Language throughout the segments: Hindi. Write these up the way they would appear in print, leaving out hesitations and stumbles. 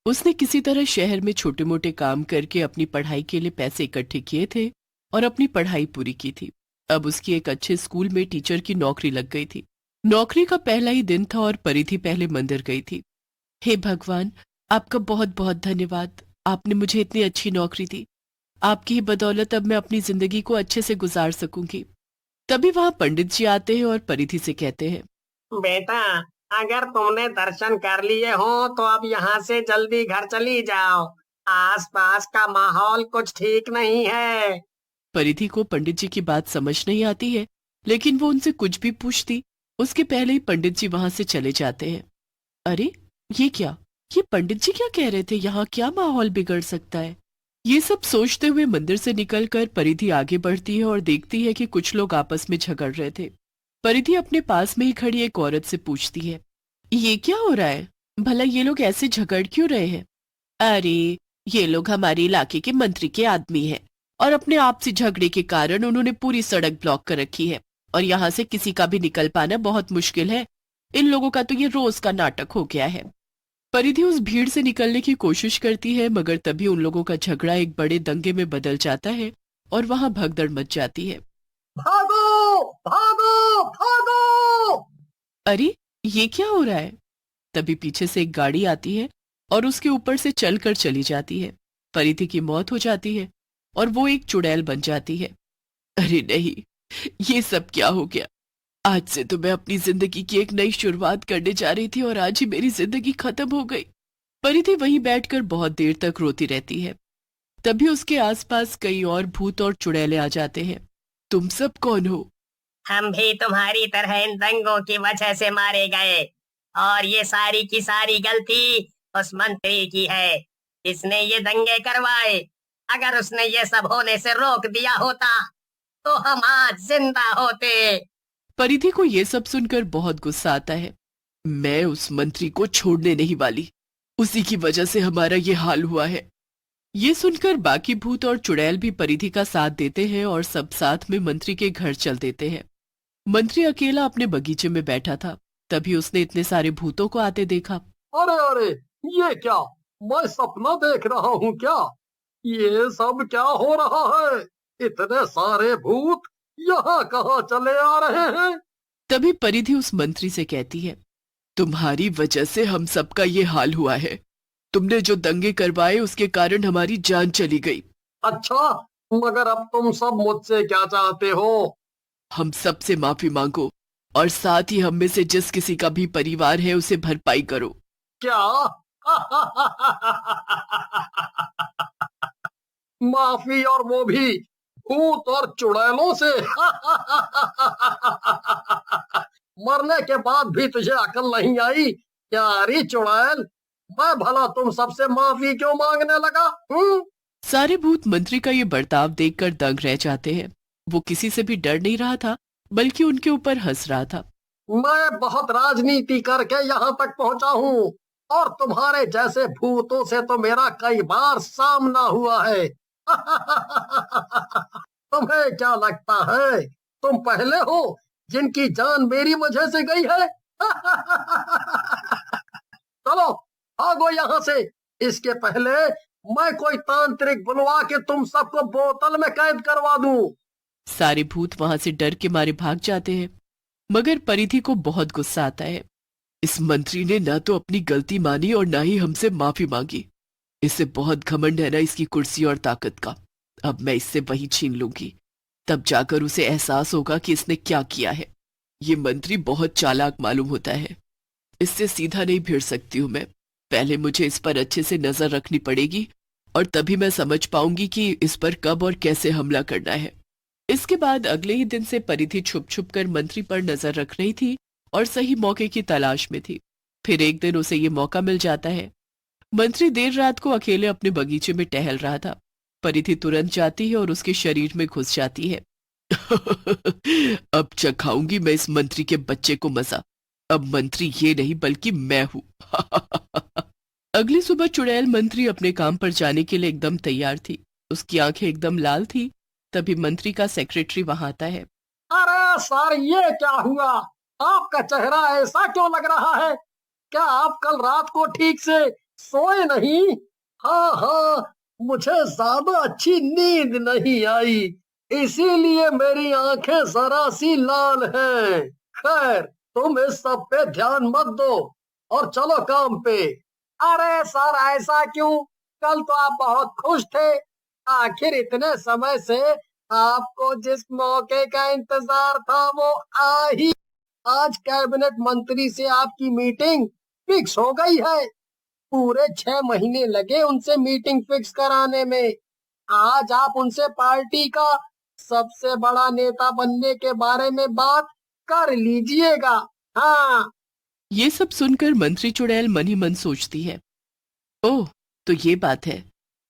उसने किसी तरह शहर में छोटे मोटे काम करके अपनी पढ़ाई के लिए पैसे इकट्ठे किए थे और अपनी पढ़ाई पूरी की थी। अब उसकी एक अच्छे स्कूल में टीचर की नौकरी लग गई थी। नौकरी का पहला ही दिन था और परिधि पहले मंदिर गई थी। हे भगवान, आपका बहुत बहुत धन्यवाद। आपने मुझे इतनी अच्छी नौकरी दी। आपकी ही बदौलत अब मैं अपनी जिंदगी को अच्छे से गुजार सकूंगी। तभी वहां पंडित जी आते हैं और परिधि से कहते हैं, बेटा, अगर तुमने दर्शन कर लिए हो तो अब यहाँ से जल्दी घर चली जाओ। आसपास का माहौल कुछ ठीक नहीं है। परिधि को पंडित जी की बात समझ नहीं आती है, लेकिन वो उनसे कुछ भी पूछती उसके पहले ही पंडित जी वहां से चले जाते हैं। अरे, ये क्या? ये पंडित जी क्या कह रहे थे? यहाँ क्या माहौल बिगड़ सकता है? ये सब सोचते हुए मंदिर से निकलकर परिधि आगे बढ़ती है और देखती है कि कुछ लोग आपस में झगड़ रहे थे। परिधि अपने पास में ही खड़ी एक औरत से पूछती है, ये क्या हो रहा है? भला ये लोग ऐसे झगड़ क्यों रहे हैं? अरे, ये लोग हमारे इलाके के मंत्री के आदमी हैं और अपने आपसी झगड़े के कारण उन्होंने पूरी सड़क ब्लॉक कर रखी है और यहाँ से किसी का भी निकल पाना बहुत मुश्किल है। इन लोगों का तो ये रोज का नाटक हो गया है। परिधि उस भीड़ से निकलने की कोशिश करती है, मगर तभी उन लोगों का झगड़ा एक बड़े दंगे में बदल जाता है और वहां भगदड़ मच जाती है। भागो भागो भागो! अरे, ये क्या हो रहा है? तभी पीछे से एक गाड़ी आती है और उसके ऊपर से चलकर चली जाती है। परिधि की मौत हो जाती है और वो एक चुड़ैल बन जाती है। अरे नहीं, ये सब क्या हो गया? आज से तो मैं अपनी जिंदगी की एक नई शुरुआत करने जा रही थी और आज ही मेरी जिंदगी खत्म हो गई। परिधि वहीं बैठकर बहुत देर तक रोती रहती है। तभी उसके आसपास कई और भूत और चुड़ैले आ जाते हैं। तुम सब कौन हो? हम भी तुम्हारी तरह इन दंगों की वजह से मारे गए, और ये सारी की सारी गलती उस मंत्री की है। इसने ये दंगे करवाए। अगर उसने ये सब होने से रोक दिया होता तो हम आज जिंदा होते। परिधि को ये सब सुनकर बहुत गुस्सा आता है। मैं उस मंत्री को छोड़ने नहीं वाली। उसी की वजह से हमारा ये हाल हुआ है। ये सुनकर बाकी भूत और चुड़ैल भी परिधि का साथ देते हैं और सब साथ में मंत्री के घर चल देते हैं। मंत्री अकेला अपने बगीचे में बैठा था। तभी उसने इतने सारे भूतों को आते देखा। अरे अरे, ये क्या? मैं सपना देख रहा हूँ क्या? ये सब क्या हो रहा है? इतने सारे भूत यहाँ कहाँ चले आ रहे हैं? तभी परिधि उस मंत्री से कहती है, तुम्हारी वजह से हम सबका ये हाल हुआ है। तुमने जो दंगे करवाए उसके कारण हमारी जान चली गई। अच्छा, मगर अब तुम सब मुझसे क्या चाहते हो? हम सबसे माफी मांगो और साथ ही हम में से जिस किसी का भी परिवार है उसे भरपाई करो। क्या? माफी, और वो भी भूत और चुड़ैलों से? मरने के बाद भी तुझे अकल नहीं आई क्या? अरे चुड़ैल, मैं भला तुम सबसे माफी क्यों मांगने लगा? सारे भूत मंत्री का ये बर्ताव देखकर दंग रह जाते हैं। वो किसी से भी डर नहीं रहा था, बल्कि उनके ऊपर हंस रहा था। मैं बहुत राजनीति करके यहाँ तक पहुँचा हूँ, और तुम्हारे जैसे भूतों से तो मेरा कई बार सामना हुआ है। तुम्हें क्या लगता है तुम पहले हो जिनकी जान मेरी वजह से गई है? चलो भागो यहाँ से, इसके पहले मैं कोई तांत्रिक बुलवा के तुम सबको बोतल में कैद करवा दूं। सारे भूत वहां से डर के मारे भाग जाते हैं, मगर परिधि को बहुत गुस्सा आता है। इस मंत्री ने ना तो अपनी गलती मानी और ना ही हमसे माफी मांगी। इसे बहुत घमंड है ना इसकी कुर्सी और ताकत का। अब मैं इससे वही छीन लूंगी, तब जाकर उसे एहसास होगा कि इसने क्या किया है। ये मंत्री बहुत चालाक मालूम होता है। इससे सीधा नहीं भिड़ सकती हूं मैं। पहले मुझे इस पर अच्छे से नजर रखनी पड़ेगी और तभी मैं समझ पाऊंगी कि इस पर कब और कैसे हमला करना है। इसके बाद अगले ही दिन से परिधि छुप छुप कर मंत्री पर नजर रख रही थी और सही मौके की तलाश में थी। फिर एक दिन उसे ये मौका मिल जाता है। मंत्री देर रात को अकेले अपने बगीचे में टहल रहा था। परिधि तुरंत जाती है और उसके शरीर में घुस जाती है। अब चखाऊंगी मैं इस मंत्री के बच्चे को मजा। अब मंत्री ये नहीं बल्कि मैं हूं। अगली सुबह चुड़ैल मंत्री अपने काम पर जाने के लिए एकदम तैयार थी। उसकी आंखें एकदम लाल थी। तभी मंत्री का सेक्रेटरी वहां आता है। अरे सर, ये क्या हुआ? आपका चेहरा ऐसा क्यों लग रहा है? क्या आप कल रात को ठीक से सोए नहीं? हाँ हाँ, मुझे ज्यादा अच्छी नींद नहीं आई, इसीलिए मेरी आंखें जरा सी लाल हैं। खैर, तुम इस सब पे ध्यान मत दो और चलो काम पे। अरे सर, ऐसा क्यों? कल तो आप बहुत खुश थे। आखिर इतने समय से आपको जिस मौके का इंतजार था वो आ ही। आज कैबिनेट मंत्री से आपकी मीटिंग फिक्स हो गई है। पूरे 6 महीने लगे उनसे मीटिंग फिक्स कराने में। आज आप उनसे पार्टी का सबसे बड़ा नेता बनने के बारे में बात कर लीजिएगा। हाँ। ये सब सुनकर मंत्री चुड़ैल मन ही मन सोचती है, ओह, तो ये बात है।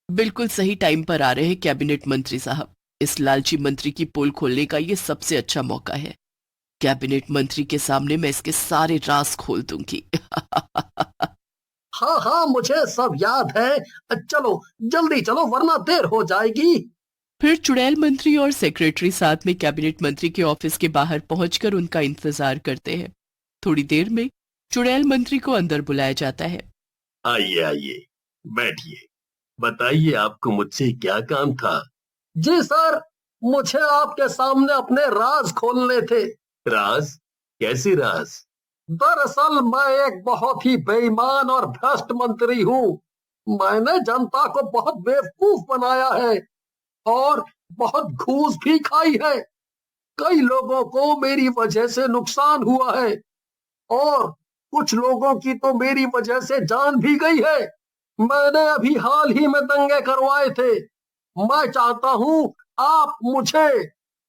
बिल्कुल सही टाइम पर आ रहे हैं कैबिनेट मंत्री साहब। इस लालची मंत्री की पोल खोलने का ये सबसे अच्छा मौका है। कैबिनेट मंत्री के सामने मैं इसके सारे राज खोल दूंगी। हाँ हाँ, मुझे सब याद है। चलो जल्दी चलो, वरना देर हो जाएगी। फिर चुड़ैल मंत्री और सेक्रेटरी साथ में कैबिनेट मंत्री के ऑफिस के बाहर पहुंचकर उनका इंतजार करते हैं। थोड़ी देर में चुड़ैल मंत्री को अंदर बुलाया जाता है। आइए आइए, बैठिए। बताइए, आपको मुझसे क्या काम था? जी सर, मुझे आपके सामने अपने राज खोलने थे। राज? कैसे राज? दरअसल मैं एक बहुत ही बेईमान और भ्रष्ट मंत्री हूँ। मैंने जनता को बहुत बेवकूफ बनाया है और बहुत घूस भी खाई है। कई लोगों को मेरी वजह से नुकसान हुआ है और कुछ लोगों की तो मेरी वजह से जान भी गई है। मैंने अभी हाल ही में दंगे करवाए थे। मैं चाहता हूँ आप मुझे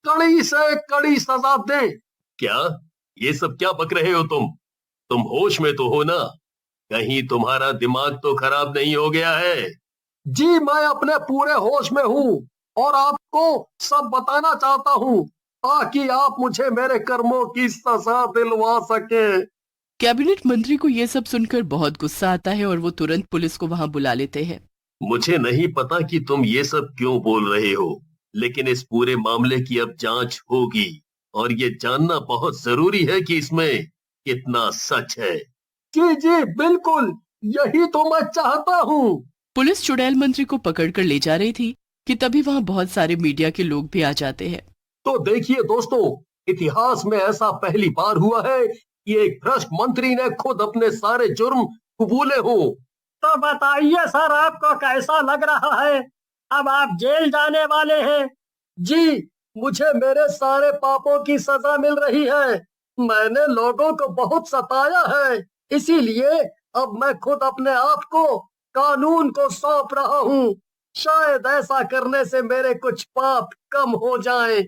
कड़ी से कड़ी सजा दें। क्या? ये सब क्या बक रहे हो तुम होश में तो हो ना? कहीं तुम्हारा दिमाग तो खराब नहीं हो गया है? जी, मैं अपने पूरे होश में हूँ और आपको सब बताना चाहता हूँ ताकि आप मुझे मेरे कर्मों की सजा दिलवा सके। कैबिनेट मंत्री को यह सब सुनकर बहुत गुस्सा आता है और वो तुरंत पुलिस को वहां बुला लेते हैं। मुझे नहीं पता कि तुम ये सब क्यों बोल रहे हो, लेकिन इस पूरे मामले की अब जांच होगी और ये जानना बहुत जरूरी है कि इसमें कितना सच है। जी जी बिल्कुल, यही तो मैं चाहता हूँ। पुलिस चुड़ैल मंत्री को पकड़कर ले जा रही थी कि तभी वहां बहुत सारे मीडिया के लोग भी आ जाते हैं। तो देखिए दोस्तों, इतिहास में ऐसा पहली बार हुआ है कि एक भ्रष्ट मंत्री ने खुद अपने सारे जुर्म कबूले हो। तो बताइए सर, आपको कैसा लग रहा है? अब आप जेल जाने वाले हैं। जी, मुझे मेरे सारे पापों की सजा मिल रही है। मैंने लोगों को बहुत सताया है, इसीलिए अब मैं खुद अपने आप को कानून को सौंप रहा हूँ। शायद ऐसा करने से मेरे कुछ पाप कम हो जाएं।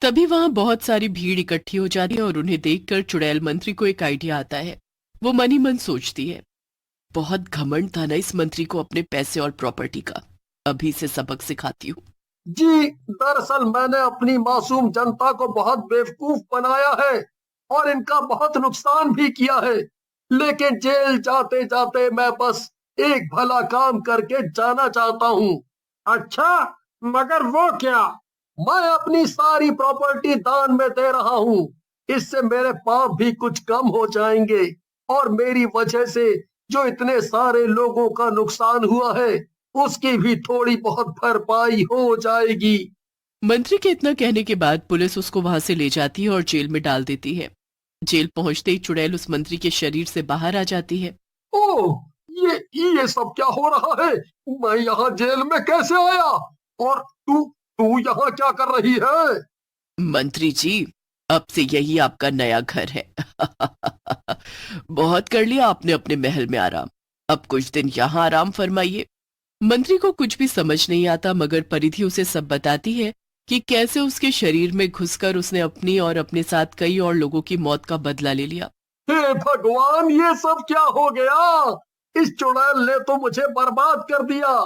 तभी वहां बहुत सारी भीड़ इकट्ठी हो जाती है और उन्हें देखकर चुड़ैल मंत्री को एक आइडिया आता है। वो मन ही मन सोचती है, बहुत घमंड था ना इस मंत्री को अपने पैसे और प्रॉपर्टी का। अभी से सबक सिखाती हूँ। जी, दरअसल मैंने अपनी मासूम जनता को बहुत बेवकूफ बनाया है और इनका बहुत नुकसान भी किया है। लेकिन जेल जाते जाते मैं बस एक भला काम करके जाना चाहता हूँ। अच्छा, मगर वो क्या? मैं अपनी सारी प्रॉपर्टी दान में दे रहा हूँ। इससे मेरे पाप भी कुछ कम हो जाएंगे और मेरी वजह से जो इतने सारे लोगों का नुकसान हुआ है उसकी भी थोड़ी बहुत भरपाई हो जाएगी। मंत्री के इतना कहने के बाद पुलिस उसको वहां से ले जाती है और जेल में डाल देती है। जेल पहुंचते ही चुड़ैल उस मंत्री के शरीर से बाहर आ जाती है। ओह, ये सब क्या हो रहा है? मैं यहाँ जेल में कैसे आया? और तू तू यहाँ क्या कर रही है? मंत्री जी, अब से यही आपका नया घर है। बहुत कर लिया आपने अपने महल में आराम, अब कुछ दिन यहाँ आराम फरमाइए। मंत्री को कुछ भी समझ नहीं आता, मगर परिधि उसे सब बताती है कि कैसे उसके शरीर में घुसकर उसने अपनी और अपने साथ कई और लोगों की मौत का बदला ले लिया। हे भगवान, ये सब क्या हो गया? इस चुड़ैल ने तो मुझे बर्बाद कर दिया।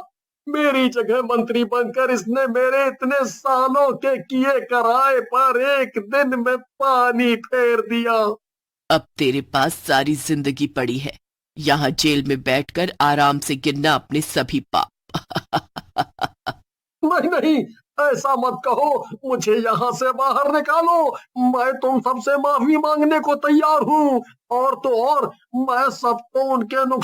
मेरी जगह मंत्री बनकर इसने मेरे इतने सालों के किए कराए पर एक दिन में पानी फेर दिया। अब तेरे पास सारी जिंदगी पड़ी है, यहाँ जेल में बैठकर आराम से गिनना अपने सभी पाप। नहीं नहीं, ऐसा मत कहो, मुझे यहाँ से बाहर निकालो। मैं तुम सबसे माफी मांगने को तैयार हूँ और तो और मैं सबको उनके नुकसान